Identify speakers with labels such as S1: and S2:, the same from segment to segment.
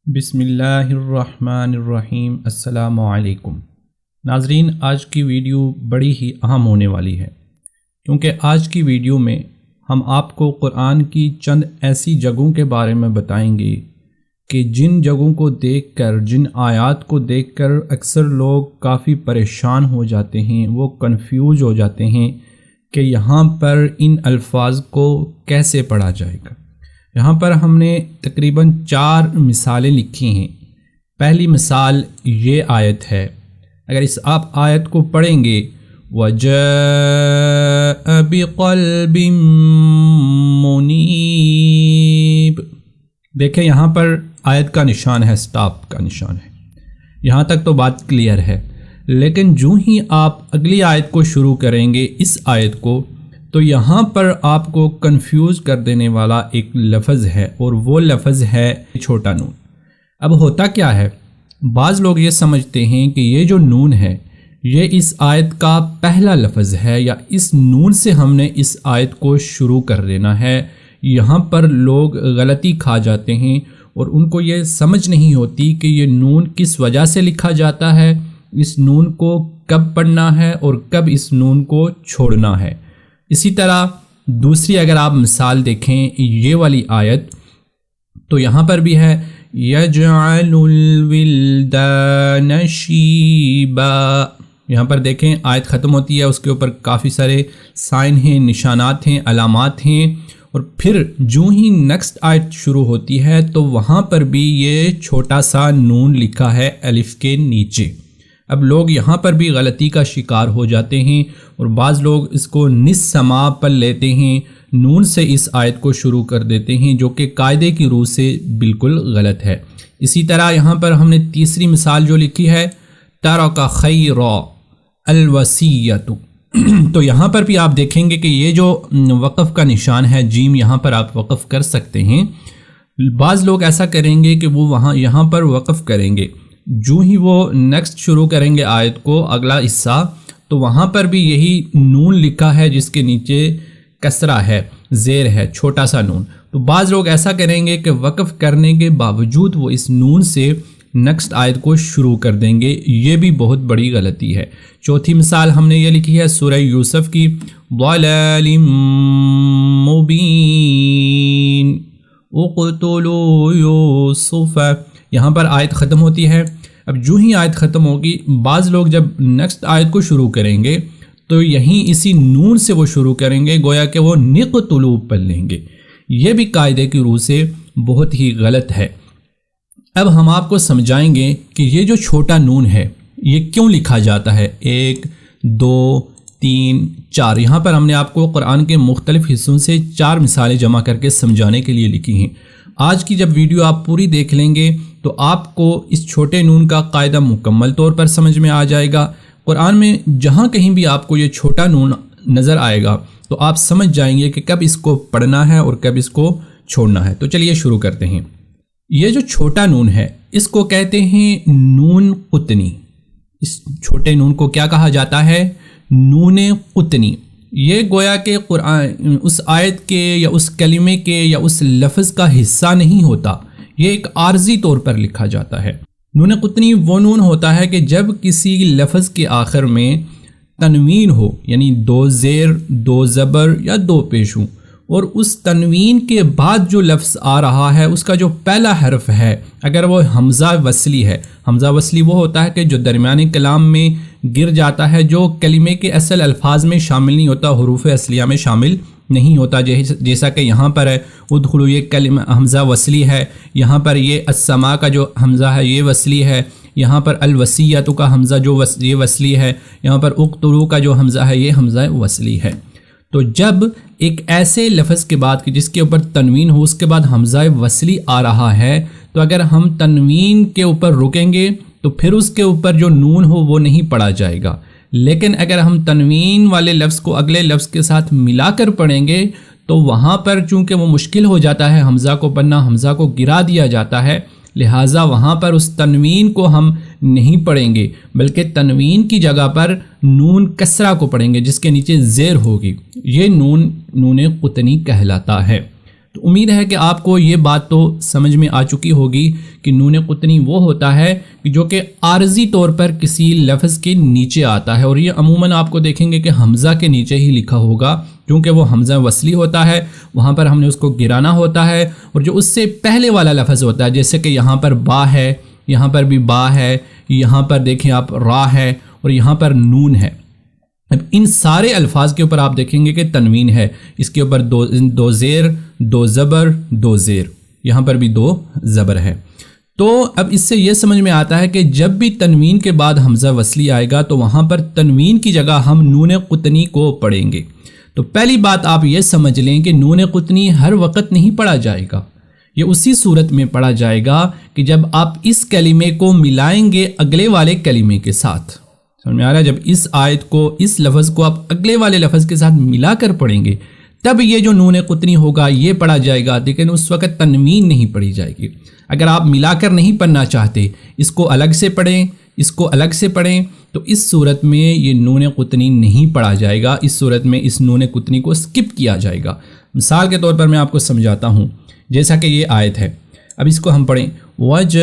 S1: بسم اللہ الرحمن الرحیم۔ السلام علیکم ناظرین، آج کی ویڈیو بڑی ہی اہم ہونے والی ہے، کیونکہ آج کی ویڈیو میں ہم آپ کو قرآن کی چند ایسی جگہوں کے بارے میں بتائیں گے کہ جن جگہوں کو دیکھ کر، جن آیات کو دیکھ کر اکثر لوگ کافی پریشان ہو جاتے ہیں، وہ کنفیوز ہو جاتے ہیں کہ یہاں پر ان الفاظ کو کیسے پڑھا جائے گا۔ یہاں پر ہم نے تقریباً 4 مثالیں لکھی ہیں۔ پہلی مثال یہ آیت ہے، اگر اس آپ آیت کو پڑھیں گے وَجَاءَ بِقَلْبٍ مُنِيبٍ، دیکھیں یہاں پر آیت کا نشان ہے، سٹاپ کا نشان ہے، یہاں تک تو بات کلیئر ہے۔ لیکن جو ہی آپ اگلی آیت کو شروع کریں گے، اس آیت کو، تو یہاں پر آپ کو کنفیوز کر دینے والا ایک لفظ ہے، اور وہ لفظ ہے چھوٹا نون۔ اب ہوتا کیا ہے، بعض لوگ یہ سمجھتے ہیں کہ یہ جو نون ہے یہ اس آیت کا پہلا لفظ ہے، یا اس نون سے ہم نے اس آیت کو شروع کر دینا ہے۔ یہاں پر لوگ غلطی کھا جاتے ہیں اور ان کو یہ سمجھ نہیں ہوتی کہ یہ نون کس وجہ سے لکھا جاتا ہے، اس نون کو کب پڑھنا ہے اور کب اس نون کو چھوڑنا ہے۔ اسی طرح دوسری اگر آپ مثال دیکھیں یہ والی آیت، تو یہاں پر بھی ہے یجعل الولدان شیبا، یہاں پر دیکھیں آیت ختم ہوتی ہے، اس کے اوپر کافی سارے سائن ہیں، نشانات ہیں، علامات ہیں، اور پھر جو ہی نیکسٹ آیت شروع ہوتی ہے تو وہاں پر بھی یہ چھوٹا سا نون لکھا ہے الف کے نیچے۔ اب لوگ یہاں پر بھی غلطی کا شکار ہو جاتے ہیں، اور بعض لوگ اس کو نس سما پر لیتے ہیں، نون سے اس آیت کو شروع کر دیتے ہیں، جو کہ قاعدے کی روح سے بالکل غلط ہے۔ اسی طرح یہاں پر ہم نے تیسری مثال جو لکھی ہے ترک خیرا الوصیۃ، تو یہاں پر بھی آپ دیکھیں گے کہ یہ جو وقف کا نشان ہے جیم، یہاں پر آپ وقف کر سکتے ہیں۔ بعض لوگ ایسا کریں گے کہ وہ یہاں پر وقف کریں گے، جو ہی وہ نیکسٹ شروع کریں گے آیت کو اگلا حصہ، تو وہاں پر بھی یہی نون لکھا ہے جس کے نیچے کسرہ ہے، زیر ہے، چھوٹا سا نون۔ تو بعض لوگ ایسا کریں گے کہ وقف کرنے کے باوجود وہ اس نون سے نیکسٹ آیت کو شروع کر دیں گے، یہ بھی بہت بڑی غلطی ہے۔ چوتھی مثال ہم نے یہ لکھی ہے سورہ یوسف کی ضلال مبین اقتلوا یوسف، یہاں پر آیت ختم ہوتی ہے۔ اب جو ہی آیت ختم ہوگی، بعض لوگ جب نیکسٹ آیت کو شروع کریں گے تو یہیں اسی نون سے وہ شروع کریں گے، گویا کہ وہ نقتلوا پڑھ لیں گے، یہ بھی قاعدے کی روح سے بہت ہی غلط ہے۔ اب ہم آپ کو سمجھائیں گے کہ یہ جو چھوٹا نون ہے یہ کیوں لکھا جاتا ہے، 1 2 3 4، یہاں پر ہم نے آپ کو قرآن کے مختلف حصوں سے 4 مثالیں جمع کر کے سمجھانے کے لیے لکھی ہیں۔ آج کی جب ویڈیو آپ پوری دیکھ لیں گے تو آپ کو اس چھوٹے نون کا قاعدہ مکمل طور پر سمجھ میں آ جائے گا۔ قرآن میں جہاں کہیں بھی آپ کو یہ چھوٹا نون نظر آئے گا تو آپ سمجھ جائیں گے کہ کب اس کو پڑھنا ہے اور کب اس کو چھوڑنا ہے۔ تو چلیے شروع کرتے ہیں۔ یہ جو چھوٹا نون ہے اس کو کہتے ہیں نون قطنی، اس چھوٹے نون کو کیا کہا جاتا ہے؟ نون قطنی۔ یہ گویا کہ قرآن اس آیت کے یا اس کلمے کے یا اس لفظ کا حصہ نہیں ہوتا، یہ ایک عارضی طور پر لکھا جاتا ہے۔ نون قطنی وہ نون ہوتا ہے کہ جب کسی لفظ کے آخر میں تنوین ہو، یعنی 2 زیر 2 زبر یا 2 پیش ہوں، اور اس تنوین کے بعد جو لفظ آ رہا ہے اس کا جو پہلا حرف ہے، اگر وہ حمزہ وصلی ہے، حمزہ وصلی وہ ہوتا ہے کہ جو درمیانی کلام میں گر جاتا ہے، جو کلمے کے اصل الفاظ میں شامل نہیں ہوتا، حروف اصلیہ میں شامل نہیں ہوتا، جیسا کہ یہاں پر ہے ادخلوا، یہ کلمہ حمزہ وصلی ہے، یہاں پر یہ السماء کا جو حمزہ ہے یہ وصلی ہے، یہاں پر الوصیۃ کا حمزہ جو یہ وصلی ہے، یہاں پر اقتلوا کا جو حمزہ ہے یہ حمزہ وصلی ہے۔ تو جب ایک ایسے لفظ کے بعد کہ جس کے اوپر تنوین ہو، اس کے بعد حمزہ وصلی آ رہا ہے، تو اگر ہم تنوین کے اوپر رکیں گے تو پھر اس کے اوپر جو نون ہو وہ نہیں پڑھا جائے گا۔ لیکن اگر ہم تنوین والے لفظ کو اگلے لفظ کے ساتھ ملا کر پڑھیں گے تو وہاں پر چونکہ وہ مشکل ہو جاتا ہے حمزہ کو پڑھنا، حمزہ کو گرا دیا جاتا ہے، لہٰذا وہاں پر اس تنوین کو ہم نہیں پڑھیں گے، بلکہ تنوین کی جگہ پر نون کسرہ کو پڑھیں گے جس کے نیچے زیر ہوگی، یہ نون قطنی کہلاتا ہے۔ تو امید ہے کہ آپ کو یہ بات تو سمجھ میں آ چکی ہوگی کہ نون قطنی وہ ہوتا ہے کہ جو کہ عارضی طور پر کسی لفظ کے نیچے آتا ہے، اور یہ عموماً آپ کو دیکھیں گے کہ حمزہ کے نیچے ہی لکھا ہوگا، کیونکہ وہ حمزہ وصلی ہوتا ہے، وہاں پر ہم نے اس کو گرانا ہوتا ہے، اور جو اس سے پہلے والا لفظ ہوتا ہے جیسے کہ یہاں پر با ہے، یہاں پر بھی با ہے، یہاں پر دیکھیں آپ را ہے، اور یہاں پر نون ہے۔ اب ان سارے الفاظ کے اوپر آپ دیکھیں گے کہ تنوین ہے، اس کے اوپر دو زیر، دو زبر، دو زیر، یہاں پر بھی دو زبر ہے۔ تو اب اس سے یہ سمجھ میں آتا ہے کہ جب بھی تنوین کے بعد حمزہ وصلی آئے گا تو وہاں پر تنوین کی جگہ ہم نون قطنی کو پڑھیں گے۔ تو پہلی بات آپ یہ سمجھ لیں کہ نون قطنی ہر وقت نہیں پڑھا جائے گا، یہ اسی صورت میں پڑھا جائے گا کہ جب آپ اس کلمے کو ملائیں گے اگلے والے کلمے کے ساتھ۔ سمجھ میں آ رہا ہے؟ جب اس آیت کو، اس لفظ کو آپ اگلے والے لفظ کے ساتھ ملا کر پڑھیں گے تب یہ جو نون قطنی ہوگا یہ پڑھا جائے گا، لیکن اس وقت تنوین نہیں پڑھی جائے گی۔ اگر آپ ملا کر نہیں پڑھنا چاہتے، اس کو الگ سے پڑھیں، اس کو الگ سے پڑھیں، تو اس صورت میں یہ نون قطنی نہیں پڑھا جائے گا، اس صورت میں اس نون قطنی کو سکپ کیا جائے گا۔ مثال کے طور پر میں آپ کو سمجھاتا ہوں، جیسا کہ یہ آیت ہے، اب اس کو ہم پڑھیں وَجَاءَ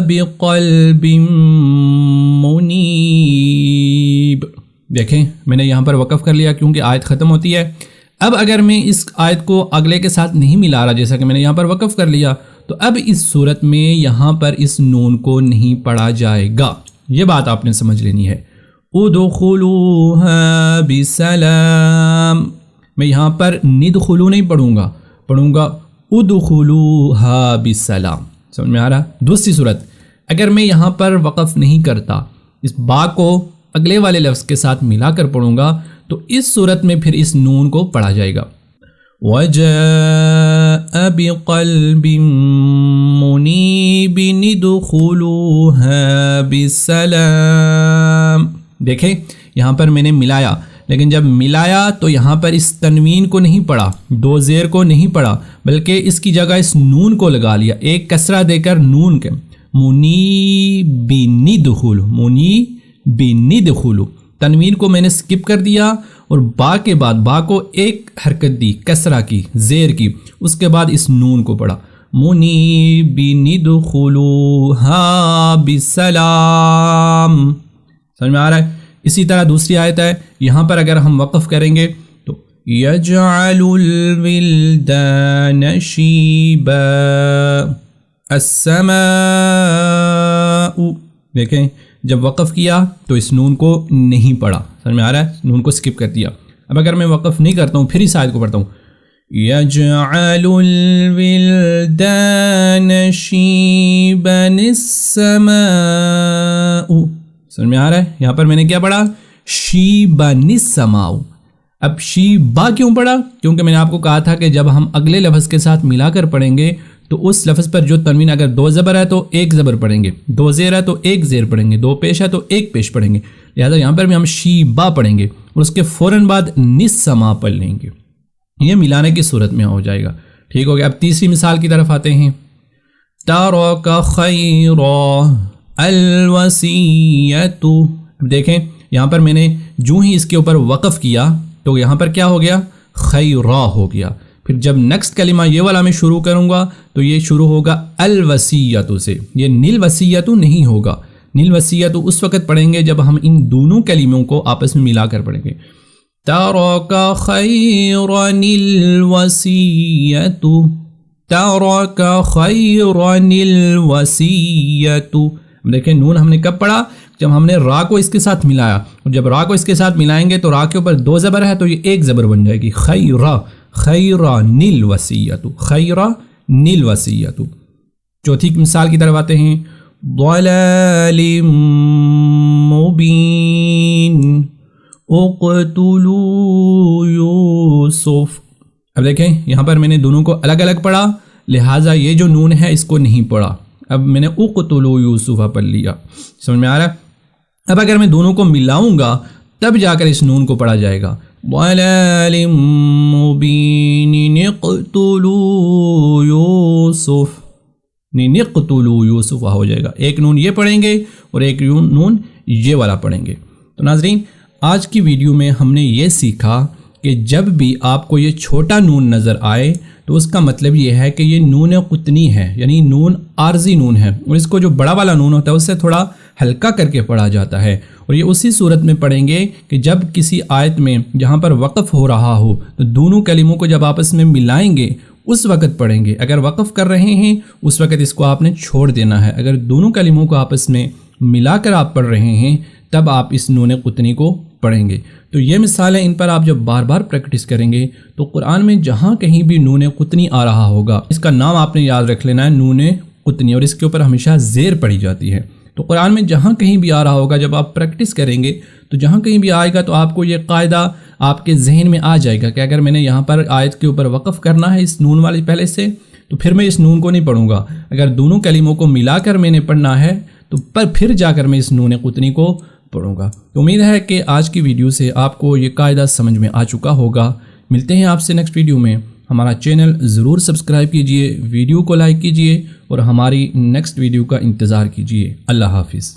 S1: بِقَلْبٍ مُنِيبٍ۔ دیکھیں میں نے یہاں پر وقف کر لیا کیونکہ آیت ختم ہوتی ہے۔ اب اگر میں اس آیت کو اگلے کے ساتھ نہیں ملا رہا، جیسا کہ میں نے یہاں پر وقف کر لیا، تو اب اس صورت میں یہاں پر اس نون کو نہیں پڑھا جائے گا۔ یہ بات آپ نے سمجھ لینی ہے۔ ادخلوها بسلام، میں یہاں پر ندخلو نہیں پڑھوں گا ادخلوها بسلام۔ سمجھ میں آ رہا؟ دوسری صورت، اگر میں یہاں پر وقف نہیں کرتا، اس با کو اگلے والے لفظ کے ساتھ ملا کر پڑھوں گا، تو اس صورت میں پھر اس نون کو پڑھا جائے گا وَجَاءَ بِقَلْبٍ مُنِيبٍ ادْخُلُوهَا بِسَلَامٍ۔ دیکھیں یہاں پر میں نے ملایا، لیکن جب ملایا تو یہاں پر اس تنوین کو نہیں پڑھا، دو زیر کو نہیں پڑھا، بلکہ اس کی جگہ اس نون کو لگا لیا، ایک کسرہ دے کر نون کے منیبٍ ادْخُلُوا، منیبٍ ادْخُلُوا، تنوین کو میں نے سکپ کر دیا اور با کے بعد با کو ایک حرکت دی کسرہ کی، زیر کی، اس کے بعد اس نون کو پڑھا منیبٍ ادْخُلُوهَا بِسَلَام۔ سمجھ میں آ رہا ہے؟ اسی طرح دوسری آیت ہے، یہاں پر اگر ہم وقف کریں گے تو يَجْعَلُ الْوِلْدَانَ شِيبًا السَّمَاءُ۔ دیکھیں جب وقف کیا تو اس نون کو نہیں پڑھا، سمجھ میں آ رہا ہے؟ نون کو سکپ کر دیا۔ اب اگر میں وقف نہیں کرتا ہوں، پھر اس آیت کو پڑھتا ہوں يَجْعَلُ الْوِلْدَانَ شِيبًا السَّمَاءُ۔ سمجھ میں آ رہا ہے؟ یہاں پر میں نے کیا پڑھا؟ شِيبًا السَّمَاءُ۔ اب شِيبًا کیوں پڑھا؟ کیونکہ میں نے آپ کو کہا تھا کہ جب ہم اگلے لفظ کے ساتھ ملا کر پڑھیں گے تو اس لفظ پر جو تنوین، اگر دو زبر ہے تو ایک زبر پڑھیں گے، دو زیر ہے تو ایک زیر پڑھیں گے، دو پیش ہے تو ایک پیش پڑھیں گے، لہذا یہاں پر بھی ہم شِيبًا پڑھیں گے اور اس کے فوراً بعد نِسَّمَا پڑھ لیں گے، یہ ملانے کی صورت میں ہو جائے گا۔ ٹھیک ہو گیا؟ اب تیسری مثال کی طرف آتے ہیں۔ تَرَكَ خَيْرًا الْوَصِيَّةُ۔ اب دیکھیں یہاں پر میں نے جو ہی اس کے اوپر وقف کیا تو یہاں پر کیا ہو گیا؟ خیرا ہو گیا۔ پھر جب نیکسٹ کلمہ یہ والا میں شروع کروں گا تو یہ شروع ہوگا الوصیۃ سے، یہ نیل وصیۃ نہیں ہوگا۔ نیل وصیۃ اس وقت پڑھیں گے جب ہم ان دونوں کلموں کو آپس میں ملا کر پڑھیں گے۔ تَرَكَ خَيْرًا الْوَصِيَّةُ، تَرَكَ خَيْرًا الْوَصِيَّةُ۔ دیکھیں نون ہم نے کب پڑھا؟ جب ہم نے را کو اس کے ساتھ ملایا، اور جب را کو اس کے ساتھ ملائیں گے تو را کے اوپر دو زبر ہے تو یہ ایک زبر بن جائے گی، خیرا، خیرا نیل وصیۃ، خیرا نیل وصیۃ۔ چوتھی مثال کی طرف آتے ہیں۔ ضلال مبین اقتلوا یوسف۔ اب دیکھیں یہاں پر میں نے دونوں کو الگ الگ پڑھا، لہٰذا یہ جو نون ہے اس کو نہیں پڑھا، اب میں نے اقتلوا یوسف پڑھ لیا۔ سمجھ میں آ رہا ہے؟ اب اگر میں دونوں کو ملاؤں گا تب جا کر اس نون کو پڑھا جائے گا۔ ضلال مبین اقتلوا یوسف، نہیں اقتلوا یوسف ہو جائے گا، ایک نون یہ پڑھیں گے اور ایک نون یہ والا پڑھیں گے۔ تو ناظرین آج کی ویڈیو میں ہم نے یہ سیکھا کہ جب بھی آپ کو یہ چھوٹا نون نظر آئے تو اس کا مطلب یہ ہے کہ یہ نون قطنی ہے، یعنی نون عارضی نون ہے، اور اس کو جو بڑا والا نون ہوتا ہے اس سے تھوڑا ہلکا کر کے پڑھا جاتا ہے۔ اور یہ اسی صورت میں پڑھیں گے کہ جب کسی آیت میں جہاں پر وقف ہو رہا ہو تو دونوں کلموں کو جب آپس میں ملائیں گے اس وقت پڑھیں گے۔ اگر وقف کر رہے ہیں اس وقت اس کو آپ نے چھوڑ دینا ہے، اگر دونوں کلموں کو آپس میں ملا کر آپ پڑھ رہے ہیں تب آپ اس نون قطنی کو پڑھیں گے۔ تو یہ مثالیں، ان پر آپ جب بار بار پریکٹس کریں گے تو قرآن میں جہاں کہیں بھی نون قطنی آ رہا ہوگا اس کا نام آپ نے یاد رکھ لینا ہے، نون قطنی، اور اس کے اوپر ہمیشہ زیر پڑھی جاتی ہے۔ تو قرآن میں جہاں کہیں بھی آ رہا ہوگا جب آپ پریکٹس کریں گے تو جہاں کہیں بھی آئے گا تو آپ کو یہ قاعدہ آپ کے ذہن میں آ جائے گا کہ اگر میں نے یہاں پر آیت کے اوپر وقف کرنا ہے اس نون والی پہلے سے تو پھر میں اس نون کو نہیں پڑھوں گا، اگر دونوں کلموں کو ملا کر میں نے پڑھنا ہے تو پھر جا کر میں اس نون قطنی کو پڑھوں گا۔ تو امید ہے کہ آج کی ویڈیو سے آپ کو یہ قاعدہ سمجھ میں آ چکا ہوگا۔ ملتے ہیں آپ سے نیکسٹ ویڈیو میں۔ ہمارا چینل ضرور سبسکرائب کیجئے، ویڈیو کو لائک کیجئے اور ہماری نیکسٹ ویڈیو کا انتظار کیجئے۔ اللہ حافظ۔